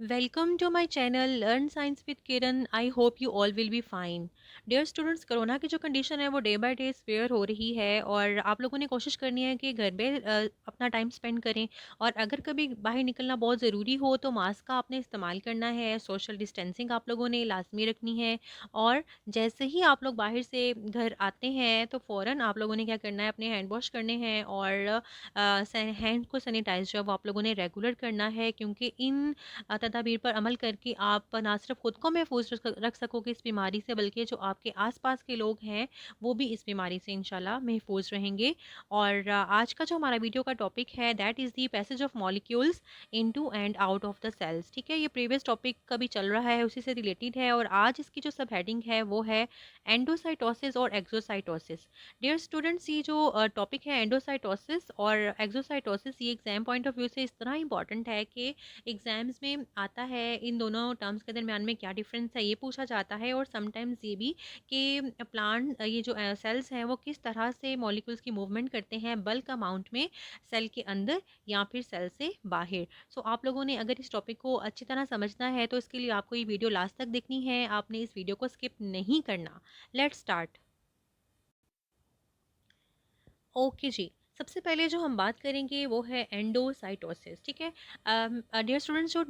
Welcome to my channel Learn Science with Kiran. I hope you all will be fine. Dear students, corona की जो condition है वो day by day swear हो रही है और आप लोगों ने कोशिश करनी है कि घर में अपना टाइम स्पेंड करें और अगर कभी बाहर निकलना बहुत ज़रूरी हो तो मास्क का आपने इस्तेमाल करना है। सोशल डिस्टेंसिंग आप लोगों ने लाजमी रखनी है और जैसे ही आप लोग बाहर से घर आते हैं तो फ़ौरन आप लोगों ने क्या करना है, अपने हैंड वॉश करने हैं और हैंड को सैनिटाइज जो है वो आप लोगों ने रेगुलर करना है, क्योंकि इन तदाबीर पर अमल करके आप ना सिर्फ खुद को महफूज रख सकोगे इस बीमारी से, बल्कि जो आपके आसपास के लोग हैं वो भी इस बीमारी से इंशाल्लाह महफूज रहेंगे। और आज का जो हमारा वीडियो का टॉपिक है that is the passage of molecules into and out of the cells. ठीक है, ये प्रीवियस टॉपिक का भी चल रहा है, उसी से रिलेटेड है और आज इसकी जो सब हेडिंग है वो है एंडोसाइटोसिस और एक्सोसाइटोसिस। डियर स्टूडेंट्स, ये जो टॉपिक है एंडोसाइटोसिस और एक्सोसाइटोसिस, ये एग्जाम पॉइंट ऑफ व्यू से इस तरह इंपॉर्टेंट है कि एग्जाम्स में आता है इन दोनों टर्म्स के दरमियान में क्या डिफरेंस है ये पूछा जाता है, और समटाइम्स ये भी कि प्लांट ये जो सेल्स हैं वो किस तरह से मॉलिक्यूल्स की मूवमेंट करते हैं बल्क अमाउंट में सेल के अंदर या फिर सेल से बाहर। सो आप लोगों ने अगर इस टॉपिक को अच्छी तरह समझना है तो इसके लिए आपको ये वीडियो लास्ट तक देखनी है, आपने इस वीडियो को स्किप नहीं करना। Let's start. ओके जी, सबसे पहले जो हम बात करेंगे वो है एंडोसाइटोसिस। ठीक है, डियर स्टूडेंट्स, जो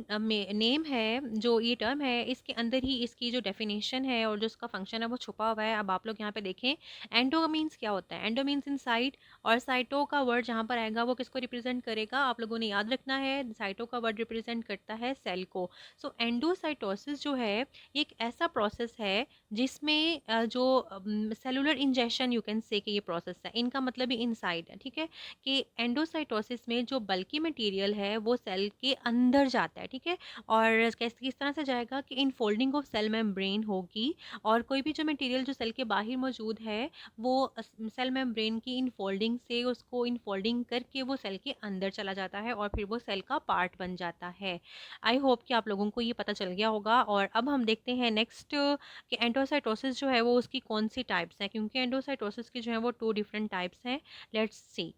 नेम है, जो ये टर्म है, इसके अंदर ही इसकी जो डेफिनेशन है और जो इसका फंक्शन है वो छुपा हुआ है। अब आप लोग यहाँ पे देखें, एंडो मीन्स क्या होता है। एंडो मीन्स इनसाइड, और साइटो का वर्ड जहाँ पर आएगा वो किसको रिप्रेजेंट करेगा, आप लोगों ने याद रखना है, साइटो का वर्ड रिप्रेजेंट करता है सेल को। सो एंडोसाइटोसिस जो है ये एक ऐसा प्रोसेस है जिसमें जो cellular injection you can say कि ये प्रोसेस है, इनका मतलब ही इनसाइड है। ठीक है, कि एंडोसाइटोसिस में जो बल्की मटेरियल है वो सेल के अंदर जाता है। ठीक है, और कैसे किस तरह से जाएगा कि infolding of cell membrane होगी, और कोई भी जो मटेरियल जो सेल के बाहर मौजूद है वो सेल मेम्ब्रेन की इन फोल्डिंग से उसको इन फोल्डिंग करके वो सेल के अंदर चला जाता है और फिर वो सेल का पार्ट बन जाता है। आई होप कि आप लोगों को ये पता चल गया होगा। और अब हम देखते हैं नेक्स्ट कि एंडोसाइटोसिस जो है वो उसकी कौन सी टाइप्स हैं, क्योंकि एंडोसाइटोसिस की जो है वो 2 डिफरेंट टाइप्स हैं। Let's see.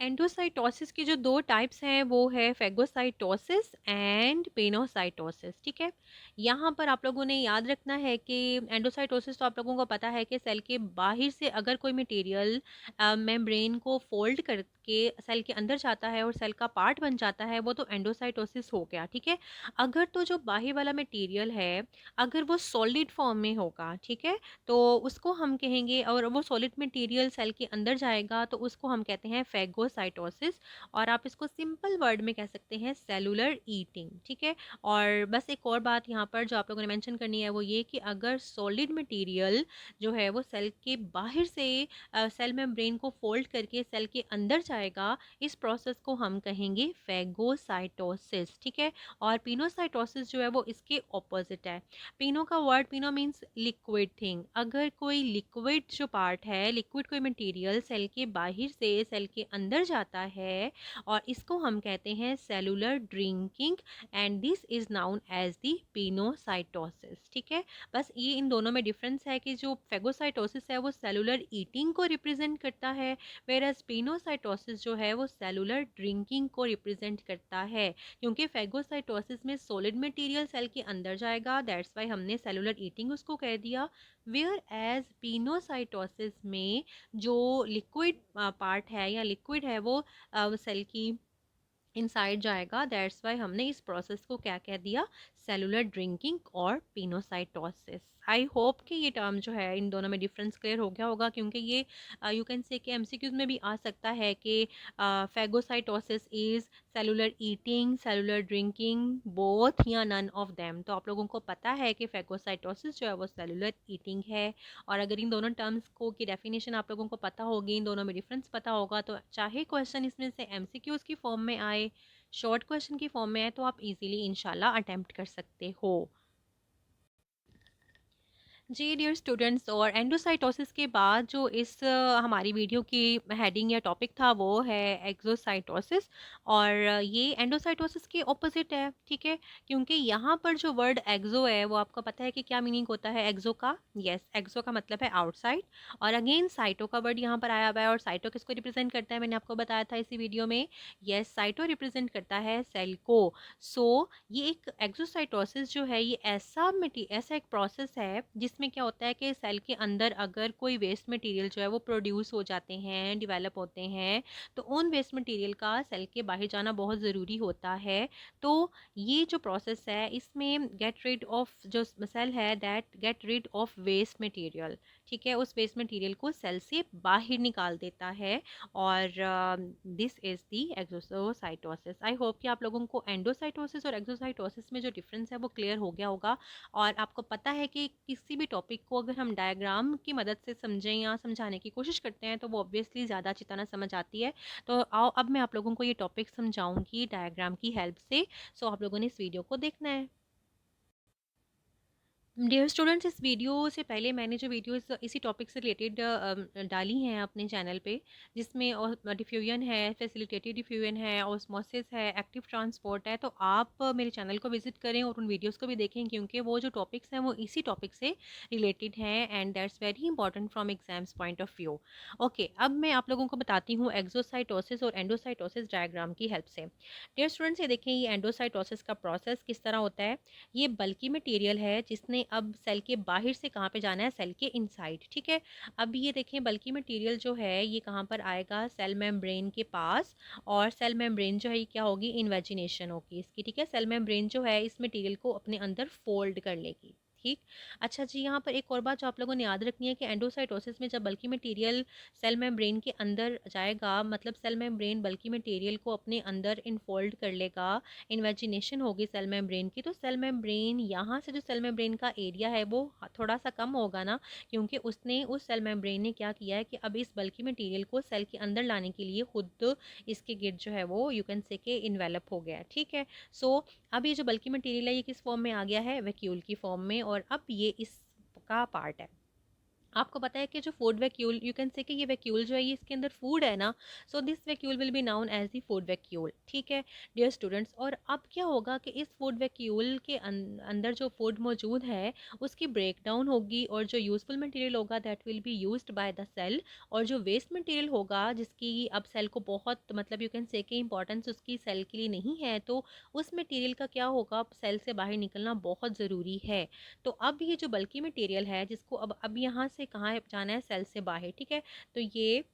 एंडोसाइटोसिस की जो 2 टाइप्स हैं वो है फेगोसाइटोसिस एंड पेनोसाइटोसिस। ठीक है, यहाँ पर आप लोगों ने याद रखना है कि एंडोसाइटोसिस तो आप लोगों को पता है कि सेल के बाहर से अगर कोई मटेरियल मेम्ब्रेन को फोल्ड करके सेल के अंदर जाता है और सेल का पार्ट बन जाता है, वो तो एंडोसाइटोसिस हो गया। ठीक है, अगर तो जो बाहर वाला मटेरियल है अगर वो सॉलिड फॉर्म में होगा, ठीक है, तो उसको हम कहेंगे, और वो सॉलिड मटेरियल सेल के अंदर जाएगा तो उसको हम कहते हैं फेगोसाइटोसिस, और आप इसको सिंपल वर्ड में कह सकते हैं सेलुलर ईटिंग। ठीक है, और बस एक और बात यहाँ पर जो आप लोगों ने मेंशन करनी है वो ये कि अगर सॉलिड मटेरियल जो है वो सेल के बाहर से सेल मेम्ब्रेन को फोल्ड करके सेल के अंदर जाएगा, इस प्रोसेस को हम कहेंगे फेगोसाइटोसिस। ठीक है, और पिनोसाइटोसिस जो है वो इसके ऑपोजिट है। पिनो का वर्ड, पिनो मीन्स लिक्विड थिंग। अगर कोई लिक्विड जो पार्ट है, लिक्विड कोई मटेरियल सेल के बाहर से सेल के अंदर जाता है, और इसको हम कहते हैं cellular drinking, and this is known as the pinocytosis. ठीक है, बस ये इन दोनों में डिफरेंस है कि जो फेगोसाइटोसिस है वो सेलुलर ईटिंग को रिप्रेजेंट करता है, वेरस पिनोसाइटोसिस जो है वो सेलुलर ड्रिंकिंग को रिप्रेजेंट करता है। क्योंकि फेगोसाइटोसिस में सॉलिड मटेरियल सेल के अंदर जाएगा, दैट्स वाई हमने सेलुलर ईटिंग उसको कह दिया। वेयर एज पिनोसाइटोसिस में जो लिक्विड पार्ट है या लिक्विड है वो सेल की इनसाइड जाएगा, दैट्स वाई हमने इस प्रोसेस को क्या कह दिया, सेलुलर ड्रिंकिंग और पिनोसाइटोसिस। आई होप कि ये टर्म जो है इन दोनों में डिफरेंस क्लियर हो गया होगा, क्योंकि ये यू कैन से कि एमसीक्यूज में भी आ सकता है कि phagocytosis is cellular eating, cellular drinking, both या नन ऑफ देम। तो आप लोगों को पता है कि फेगोसाइटोसिस जो है वो सेलुलर ईटिंग है, और अगर इन दोनों टर्म्स को की डेफिनेशन आप लोगों को पता होगी, इन दोनों में डिफरेंस पता होगा, तो चाहे क्वेश्चन इसमें से एमसीक्यूज की फॉर्म में आए, शॉर्ट क्वेश्चन की फॉर्म में आए, तो आप इजीली इंशाल्लाह अटेम्प्ट कर सकते हो। जी डियर स्टूडेंट्स, और एंडोसाइटोसिस के बाद जो इस हमारी वीडियो की हेडिंग या टॉपिक था वो है एक्सोसाइटोसिस। और ये एंडोसाइटोसिस के ऑपोजिट है, ठीक है। क्योंकि यहाँ पर जो वर्ड एक्सो है वो आपको पता है कि क्या मीनिंग होता है एक्सो का। यस, एक्सो का मतलब है आउटसाइड। और अगेन साइटो का वर्ड यहाँ पर आया हुआ है, और साइटो किसको रिप्रेजेंट करता है, मैंने आपको बताया था इसी वीडियो में। यस, साइटो रिप्रेजेंट करता है सेल को। सो ये एक एक्सोसाइटोसिस जो है ये ऐसा एक प्रोसेस है जिसमें क्या होता है कि सेल के अंदर अगर कोई वेस्ट मटेरियल जो है वो प्रोड्यूस हो जाते हैं, डेवलप होते हैं, तो उन वेस्ट मटेरियल का सेल के बाहर जाना बहुत ज़रूरी होता है। तो ये जो प्रोसेस है इसमें गेट रिड ऑफ जो सेल है that get rid of waste material, ठीक है, उस वेस्ट मटेरियल को सेल से बाहर निकाल देता है। और this is the exocytosis. I hope कि आप लोगों को एंडोसाइटोसिस और एक्सोसाइटोसिस में जो डिफरेंस है वो क्लियर हो गया होगा। और आपको पता है कि किसी भी टॉपिक को अगर हम डायग्राम की मदद से समझें या समझाने की कोशिश करते हैं तो वो ऑब्वियसली ज़्यादा अच्छी तरह समझ आती है। तो आओ अब मैं आप लोगों को ये टॉपिक समझाऊंगी डायग्राम की हेल्प से। सो आप लोगों ने इस वीडियो को देखना है। डियर स्टूडेंट्स, इस वीडियो से पहले मैंने जो वीडियोस इसी टॉपिक से रिलेटेड डाली हैं अपने चैनल पे, जिसमें डिफ्यूजन है, फैसिलिटेटेड डिफ्यूजन है, ऑस्मोसिस है, एक्टिव ट्रांसपोर्ट है, तो आप मेरे चैनल को विजिट करें और उन वीडियोस को भी देखें, क्योंकि वो जो टॉपिक्स हैं वो इसी टॉपिक से रिलेटेड हैं and that's very important from exams point of view. Okay, अब मैं आप लोगों को बताती हूँ एक्सोसाइटोसिस और एंडोसाइटोसिस डायग्राम की हेल्प से। डियर स्टूडेंट्स, ये देखें ये एंडोसाइटोसिस का प्रोसेस किस तरह होता है। ये बल्की मटेरियल है जिसने अब सेल के बाहर से कहाँ पे जाना है, सेल के इनसाइड, ठीक है। अब ये देखें बल्की मटेरियल जो है ये कहाँ पर आएगा, सेल मेम्ब्रेन के पास। और सेल मेम्ब्रेन जो है ये क्या होगी, इन्वेजिनेशन होगी इसकी, ठीक है। सेल मेम्ब्रेन जो है इस मटेरियल को अपने अंदर फोल्ड कर लेगी, ठीक। अच्छा जी, यहाँ पर एक और बात जो आप लोगों ने याद रखनी है कि एंडोसाइटोसिस में जब बल्की मटेरियल सेल मेम्ब्रेन के अंदर जाएगा, मतलब सेल मेम्ब्रेन बल्की मटेरियल को अपने अंदर इनफोल्ड कर लेगा, इन्वेजिनेशन होगी सेल मेम्ब्रेन की, तो सेल मेम्ब्रेन यहाँ से जो सेल मेम्ब्रेन का एरिया है वो थोड़ा सा कम होगा ना, क्योंकि उसने उस सेल मेम्ब्रेन ने क्या किया है कि अब इस बल्की मटेरियल को सेल के अंदर लाने के लिए खुद इसके गिर्द जो है वो यू कैन से के इन्वेलप हो गया, ठीक है। सो अब ये जो बल्की मटेरियल है ये किस फॉर्म में आ गया है, वैक्यूल की फॉर्म में, और अब ये इसका पार्ट है। आपको पता है कि जो food vacuole you can say कि ये वैक्यूल जो है ये इसके अंदर फूड है ना, so this vacuole will be known as the food vacuole, ठीक है डियर स्टूडेंट्स। और अब क्या होगा कि इस फूड वैक्यूल के अंदर जो फूड मौजूद है उसकी ब्रेक डाउन होगी, और जो यूजफुल मटेरियल होगा that will be used by the cell, और जो वेस्ट मटेरियल होगा जिसकी अब सेल को बहुत मतलब यू कैन से कि इंपॉर्टेंस उसकी सेल के लिए नहीं है, तो उस मटेरियल का क्या होगा, सेल से बाहर निकलना बहुत ज़रूरी है। तो अब ये जो बल्की मटेरियल है जिसको अब यहाँ से कहाँ जाना है, सेल से बाहर, ठीक है। तो ये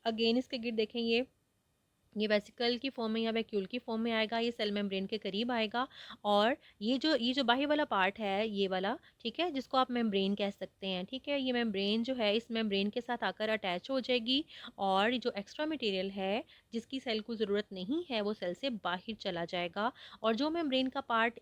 अगेन इसके गिर्द देखें, ये वेसिकल की फॉर्म में या वैक्यूल की फॉर्म में आएगा, ये सेल मेम्ब्रेन के करीब आएगा। और ये जो बाहर वाला पार्ट है ये वाला, ठीक है, जिसको आप मेम्ब्रेन कह सकते हैं, ठीक है, ये मेम्ब्रेन जो है इस मेम्ब्रेन के साथ आकर अटैच हो जाएगी, और जो एक्स्ट्रा मटेरियल है जिसकी सेल को ज़रूरत नहीं है वो सेल से बाहर चला जाएगा। और जो मेम्ब्रेन का पार्ट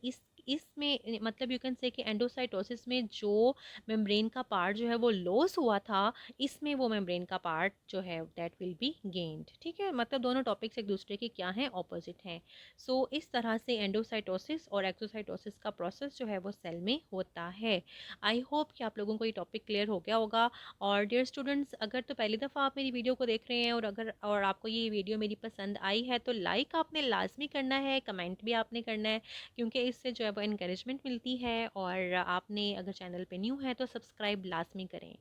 इसमें मतलब यू कैन से कि एंडोसाइटोसिस में जो मेम्ब्रेन का पार्ट जो है वो लॉस हुआ था, इसमें वो मेम्ब्रेन का पार्ट जो है दैट विल बी गेन्ड, ठीक है। मतलब दोनों टॉपिक्स एक दूसरे के क्या हैं, ऑपोजिट हैं। सो इस तरह से एंडोसाइटोसिस और एक्सोसाइटोसिस का प्रोसेस जो है वो सेल में होता है। आई होप कि आप लोगों को ये टॉपिक क्लियर हो गया होगा। और डियर स्टूडेंट्स, अगर तो पहली दफ़ा आप मेरी वीडियो को देख रहे हैं और आपको ये वीडियो मेरी पसंद आई है तो लाइक आपने लाजमी करना है, कमेंट भी आपने करना है, क्योंकि इससे जो है वो इनकरेजमेंट मिलती है। और आपने अगर चैनल पे न्यू है तो सब्सक्राइब लाजमी करें।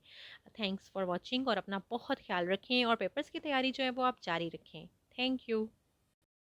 थैंक्स फॉर वॉचिंग, और अपना बहुत ख्याल रखें और पेपर्स की तैयारी जो है वो आप जारी रखें। Thank you.